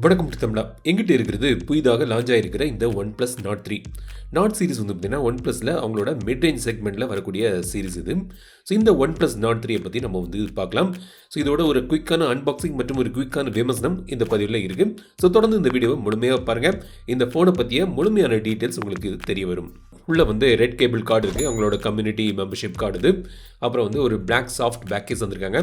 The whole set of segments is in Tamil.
வணக்கம் டு தமிழா. எங்கிட்ட இருக்கிறது புதிதாக லான்ச் ஆகிருக்கிற இந்த OnePlus Nord 3 நாட் சீரிஸ் வந்து பார்த்தீங்கன்னா OnePlusல அவங்களோட மிட் ரேஞ்ச் செக்மெண்ட்டில் வரக்கூடிய சீரிஸ் இது. ஸோ இந்த OnePlus Nord 3 பற்றி நம்ம வந்து பார்க்கலாம். ஸோ இதோட ஒரு குயிக்கான அன்பாக்சிங் மற்றும் ஒரு குயிக்கான விமர்சனம் இந்த பதிவில் இருக்குது. ஸோ தொடர்ந்து இந்த வீடியோவை முழுமையாக பாருங்கள். இந்த ஃபோனை பற்றிய முழுமையான டீட்டெயில்ஸ் உங்களுக்கு தெரிய வரும். உள்ளே வந்து ரெட் கேபிள் கார்டு இருக்குது, அவங்களோட கம்யூனிட்டி மெம்பர்ஷிப் கார்டு இது. அப்புறம் வந்து ஒரு பிளாக் சாஃப்ட் பேக் கேஸ் வந்திருக்காங்க.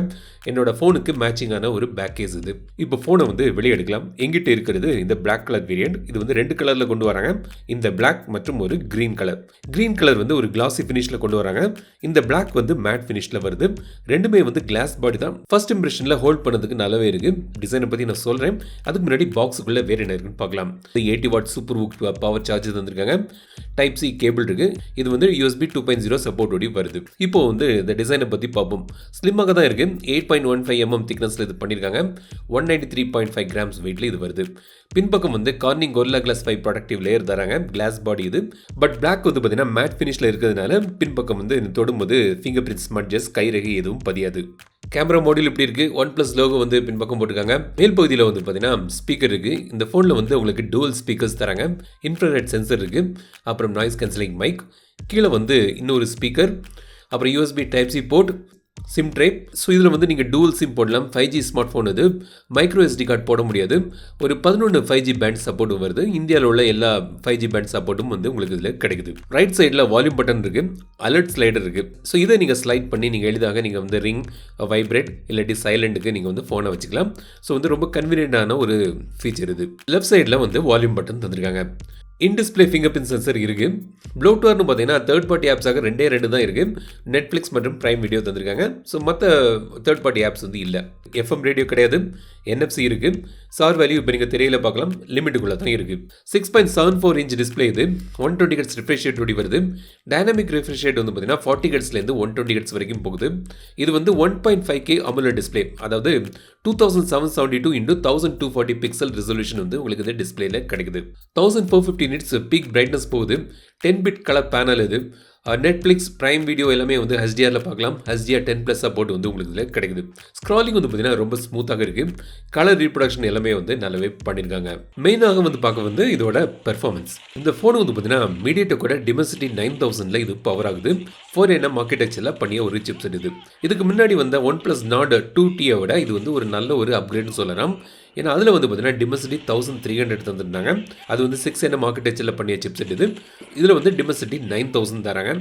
என்னோட ஃபோனுக்கு மேட்சிங்கான ஒரு பேக் கேஸ் இது. இப்போ ஃபோனை வந்து வெளியே எடுக்கலாம். எங்கிட்ட இருக்கிறது இந்த பிளாக் கலர் வேரியன்ட். இது வந்து 2 கலரில் கொண்டு வராங்க. இந்த பிளாக் மற்றும் ஒரு கிரீன் கலர். கிரீன் கலர் வந்து ஒரு கிளாசி ஃபினிஷில் கொண்டு வராங்க. இந்த பிளாக் வந்து மேட் ஃபினிஷில் வருது. ரெண்டுமே வந்து கிளாஸ் பாடி தான். ஃபர்ஸ்ட் இம்ப்ரெஷனில் ஹோல்ட் பண்ணதுக்கு நல்லாவே இருக்குது. டிசைனை பற்றி நான் சொல்கிறேன். அதுக்கு முன்னாடி பாக்ஸுக்குள்ளே வேறு என்ன இருக்குன்னு பார்க்கலாம். 80 watt super hook power charger தந்திருக்காங்க. டைப் சி கேபிள் இருக்குது. இது வந்து USB 2.0 சப்போர்ட்டோடி வருது. இப்போ வந்து இந்த டிசைனை பற்றி பார்ப்போம். ஸ்லிம்மாக தான் இருக்குது. 8.15 mm திக்னஸில் இது பண்ணியிருக்காங்க. 193.5 கிராம்ஸ் வெயிட்டில் இது வருது. பின்பக்கம் வந்து Corning Gorilla Glass 5 protective layer தராங்க. கிளாஸ் பாடி இது. பட் பிளாக் வந்து பார்த்தீங்கன்னா மேட் ஃபினிஷில் இருக்கிறதுனால பின்பக்கம் வந்து தொடும்போது ஃபிங்கர் பிரிண்ட் ஸ்மட்ஜஸ் கைரேகை எதுவும் பதியாது. கேமரா மாடியூல் இப்படி இருக்குது. OnePlus லோகோ வந்து பின்பக்கம் போட்டிருக்காங்க. மேல் பகுதியில் வந்து பார்த்தீங்கன்னா ஸ்பீக்கர் இருக்குது. இந்த ஃபோனில் வந்து உங்களுக்கு டூவல் ஸ்பீக்கர்ஸ் தராங்க. இன்ஃப்ராரெட் சென்சர் இருக்குது. அப்புறம் நாய்ஸ் கேன்சலிங் மைக். கீழே வந்து இன்னொரு ஸ்பீக்கர். அப்புறம் USB type C port, SIM tray. So இதில் வந்து நீங்கள் டூவல் சிம் போடலாம். 5G ஸ்மார்ட் ஃபோன் இது. மைக்ரோ SD கார்டு போட முடியாது. ஒரு 11 5G பேண்ட் சப்போர்ட்டும் வருது. இந்தியாவில் உள்ள எல்லா 5G பேண்ட் சப்போர்ட்டும் வந்து உங்களுக்கு இதில் கிடைக்குது. ரைட் சைடில் வால்யூம் பட்டன் இருக்குது. அலர்ட் ஸ்லைடர் இருக்குது. ஸோ இதை நீங்கள் ஸ்லைட் பண்ணி நீங்கள் எளிதாக நீங்கள் வந்து ரிங், வைப்ரேட் இல்லாட்டி சைலண்ட்டுக்கு நீங்கள் வந்து ஃபோனை வச்சுக்கலாம். ஸோ வந்து ரொம்ப கன்வீனியன்டான ஒரு ஃபீச்சர் இது. லெஃப்ட் சைடில் வந்து வால்யூம் பட்டன் தந்திருக்காங்க. இன்டிஸ்பிளே ஃபிங்கர் பிரிண்ட் சென்சர் இருக்குது. ப்ளோட்டர்னு பார்த்தீங்கன்னா தேர்ட் பார்ட்டி ஆப்ஸாக 2 தான் இருக்குது. நெட்ஃப்ளிக்ஸ் மற்றும் பிரைம் வீடியோ தந்திருக்காங்க. ஸோ மற்ற தேர்ட் பார்ட்டி ஆப்ஸ் வந்து இல்லை. FM ரேடியோ கிடையாது. NFC இருக்குது. சார் வேல்யூ இப்போ நீங்கள் திரையில் பார்க்கலாம். லிமிட்டுக்குள்ளே தான் இருக்குது. 6.74 இன்ச் டிஸ்பிளே இது. 120 Hz ரிஃப்ரெஷ் ரேட் ஓடி வருது. டைனாமிக் ரிஃப்ரெஷ் ரேட் வந்து பார்த்தீங்கன்னா 40 Hzலேருந்து 120 Hz வரைக்கும் போகுது. இது வந்து 1.5K AMOLED டிஸ்பிளே, அதாவது 2772 × 1240 பிக்சல் ரெசல்யூஷன் வந்து உங்களுக்கு இந்த டிஸ்பிளேல கிடைக்குது. 1450 நிட்ஸ் பீக் பிரைட்னஸ் போகுது. 10 பிட் கலர் பேனல் இது. நெட்ஃப்ளிக்ஸ், பிரைம் வீடியோ எல்லாமே வந்து HDRல பார்க்கலாம். HDR 10+ சப்போர்ட் வந்து உங்களுக்கு இதில் கிடைக்குது. ஸ்க்ராலிங் வந்து பார்த்தீங்கன்னா ரொம்ப ஸ்மூத்தாக இருக்குது. கலர் ரீப்ரொடக்ஷன் எல்லாமே வந்து நல்லாவே பண்ணியிருக்காங்க. மெயினாக வந்து பார்க்க வந்து இதோட பெர்ஃபார்மன்ஸ். இந்த ஃபோன் வந்து பார்த்தீங்கன்னா மீடியாடெக்கோட Dimensity 9000ல் இது பவர் ஆகுது. 4nm ஆர்கிடெக்சரில் பண்ணிய ஒரு சிப்செட் இது. இதுக்கு முன்னாடி வந்த OnePlus Nord 2Tயை விட இது வந்து ஒரு நல்ல ஒரு அப்கிரேட்னு சொல்லலாம். ஏன்னா அதில் வந்து பார்த்தீங்கன்னா Dimensity 1300 தந்துருந்தாங்க. அது வந்து 6nm ஆர்கிடெக்சரில் பண்ணிய சிப்செட் இது. இதில் வந்து Dimensity 9000 தராங்க.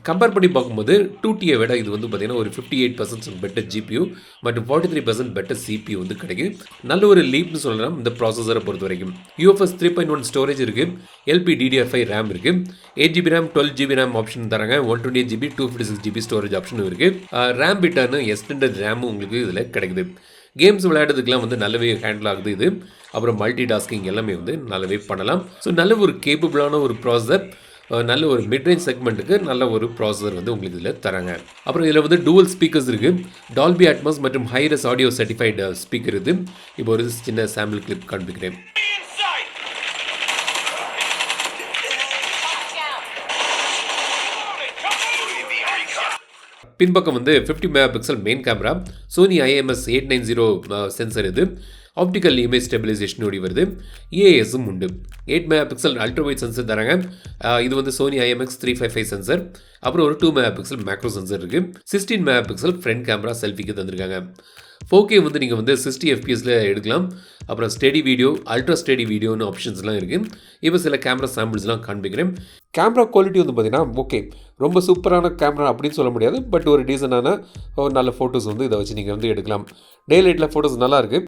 கம்பேர் பண்ணி பார்க்கும்போது 2Tயை விட இது வந்து பார்த்தீங்கன்னா ஒரு 58% பெட்டர் GPU மற்றும் 43% பெட்டர் CPU வந்து கிடைக்கும். நல்ல ஒரு லீப்னு சொல்லலாம் இந்த ப்ராசஸரை பொறுத்த வரைக்கும். UFS 3.1 ஸ்டோரேஜ் இருக்குது. LPDDR5 RAM இருக்குது. 8GB RAM 12GB RAM option தராங்க. 128GB 256GB ஸ்டோரேஜ் ஆப்ஷனும் இருக்குது. RAM பிட்டான எக்ஸ்டெண்டட் ரேமும் உங்களுக்கு இதில் கிடைக்குது. கேம்ஸ் விளையாடுறதுக்குலாம் வந்து நல்லாவே ஹேண்டில் ஆகுது இது. அப்புறம் மல்டி டாஸ்கிங் எல்லாமே வந்து நல்லாவே பண்ணலாம். ஸோ நல்ல ஒரு கேப்பபிளான ஒரு ப்ராசஸர், நல்ல ஒரு மிட்ரேஞ்ச் செக்மெண்ட்டுக்கு நல்ல ஒரு ப்ராசஸர் வந்து உங்களுக்கு இதில் தராங்க. அப்புறம் இதில் வந்து டூவல் ஸ்பீக்கர்ஸ் இருக்குது. டால்பி அட்மாஸ் மற்றும் ஹைரஸ் ஆடியோ சர்டிஃபைடு ஸ்பீக்கர் இது. இப்போ ஒரு சின்ன சாம்பிள் கிளிப் காண்பிக்கிறேன். பின்பக்கம் வந்து 50 megapixel main camera, Sony IMS 890 sensor இது. ஆப்டிக்கல் இமேஜ் ஸ்டெபிலைசேஷனோடி வருது. EASம் உண்டு. 8 மெகாபிக்சல் அல்ட்ராவைட் சென்சர் தராங்க. இது வந்து சோனி IMX 355 சென்சர். அப்புறம் ஒரு 2 மெகாபிக்சல் மேக்ரோ சென்சர் இருக்குது. 16 மெகாபிக்சல் ஃப்ரண்ட் கேமரா செல்ஃபிக்கு தந்திருக்காங்க. 4K வந்து நீங்கள் வந்து 60 FPSல எடுக்கலாம். அப்புறம் ஸ்டெடி வீடியோ, அல்ட்ரா ஸ்டெடி வீடியோன்னு ஆப்ஷன்ஸ்லாம் இருக்குது. இப்போ சில கேமரா சாம்பிள்ஸ்லாம் காண்பிக்கிறேன். கேமரா குவாலிட்டி வந்து பார்த்தீங்கன்னா ஓகே, ரொம்ப சூப்பரான கேமரா அப்படின்னு சொல்ல முடியாது. பட் ஒரு டீசெண்டான ஒரு நல்ல ஃபோட்டோஸ் வந்து இதை வச்சு நீங்கள் வந்து எடுக்கலாம். டே லைட்டில் ஃபோட்டோஸ் நல்லா இருக்குது.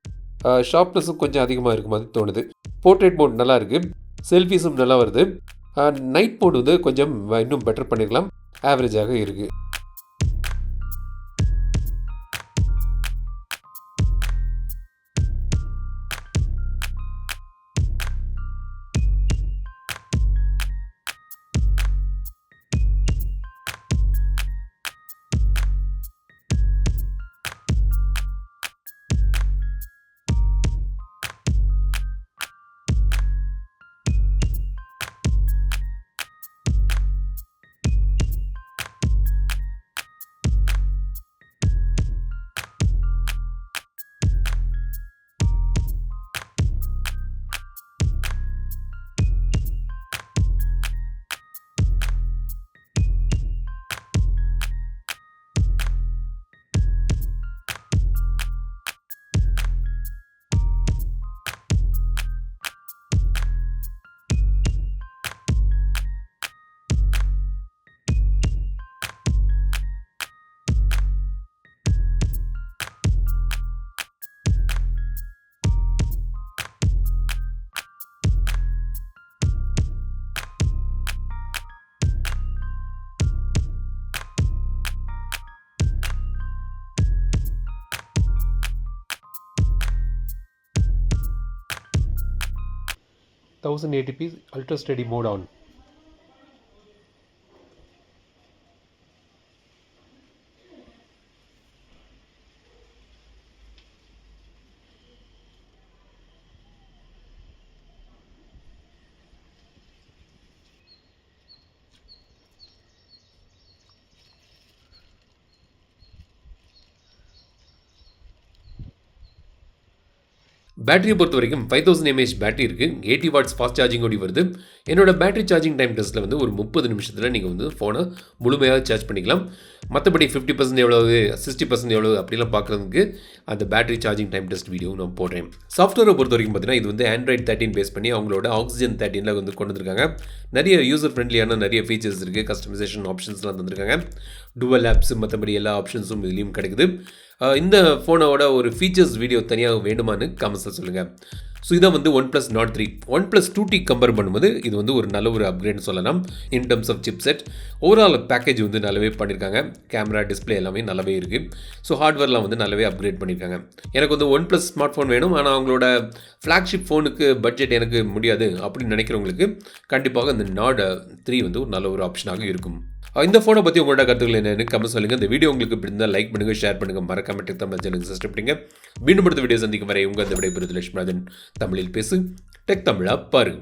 ஷார்ப்னஸும் கொஞ்சம் அதிகமாக இருக்க மாதிரி தோணுது. போர்ட்ரேட் மோட் நல்லா இருக்குது. செல்ஃபீஸும் நல்லா வருது. நைட் மோட் வந்து கொஞ்சம் இன்னும் பெட்டர் பண்ணியிருக்கலாம். ஆவரேஜாக இருக்குது. 1080p ultra steady mode on. பேட்டரியை பொறுத்த வரைக்கும் 5000 mAh பேட்டரி இருக்குது. 80 வாட்ஸ் ஃபாஸ்ட் சார்ஜிங் ஓடி வருது. என்னோட பேட்டரி சார்ஜிங் டைம் டெஸ்ட்டில் வந்து ஒரு 30 நிமிஷத்தில் நீங்கள் வந்து ஃபோனை முழுமையாக சார்ஜ் பண்ணிக்கலாம். மற்றபடி 50% எவ்வளவு, 60% எவ்வளவு அப்படிலாம் பார்க்குறதுக்கு அந்த battery charging time test video நான் போடுறேன். சாஃப்ட்வேரை பொறுத்த வரைக்கும் பார்த்தீங்கன்னா இது வந்து Android 13 பேஸ் பண்ணி அவங்களோட ஆக்சிஜன் 13ல வந்து கொண்டு வந்திருக்காங்க. நிறைய யூசர் ஃப்ரெண்ட்லியான நிறைய ஃபீச்சர்ஸ் இருக்குது. கஸ்டமைசேஷன் ஆப்ஷன்ஸ்லாம் தந்திருக்காங்க. டுவல் ஆப்ஸ் மற்றபடி எல்லா ஆப்ஷன்ஸும் இதுலேயும் கிடைக்குது. இந்த ஃபோனோட ஒரு ஃபீச்சர்ஸ் வீடியோ தனியாக வேண்டுமான்னு கமெண்ட்ஸில் சொல்லுங்கள். ஸோ இதான் வந்து OnePlus Nord 3. OnePlus 2T compare பண்ணும்போது இது வந்து ஒரு நல்ல ஒரு அப்கிரேட்னு சொல்லலாம். In terms of chipset overall package வந்து நல்லாவே பண்ணியிருக்காங்க. கேமரா, டிஸ்பிளே எல்லாமே நல்லாவே இருக்குது. ஸோ ஹார்ட்வேர்லாம் வந்து நல்லாவே அப்கிரேட் பண்ணியிருக்காங்க. எனக்கு வந்து OnePlus ஸ்மார்ட் ஃபோன் வேணும், ஆனால் அவங்களோட ஃப்ளாக்ஷிப் ஃபோனுக்கு பட்ஜெட் எனக்கு முடியாது அப்படின்னு நினைக்கிறவங்களுக்கு கண்டிப்பாக இந்த Nord 3 வந்து ஒரு நல்ல ஒரு ஆப்ஷனாக இருக்கும். இந்த ஃபோனை பற்றி உங்களோட கருத்துக்கள் என்னென்னு கமெண்ட் சொல்லுங்கள். இந்த வீடியோ உங்களுக்கு பிடிச்சிருந்தால் லைக் பண்ணுங்கள், ஷேர் பண்ணுங்கள், மறக்காம டெக் தமிழ் சேனலுக்கு சப்ஸ்கிரைப் பண்ணுங்க. மீண்டும் அடுத்த வீடியோ சந்திக்கும் வரை உங்கள் அந்த விடைபெறுவது லட்சுமணன். தமிழில் பேசு, டெக் தமிழா பாரு.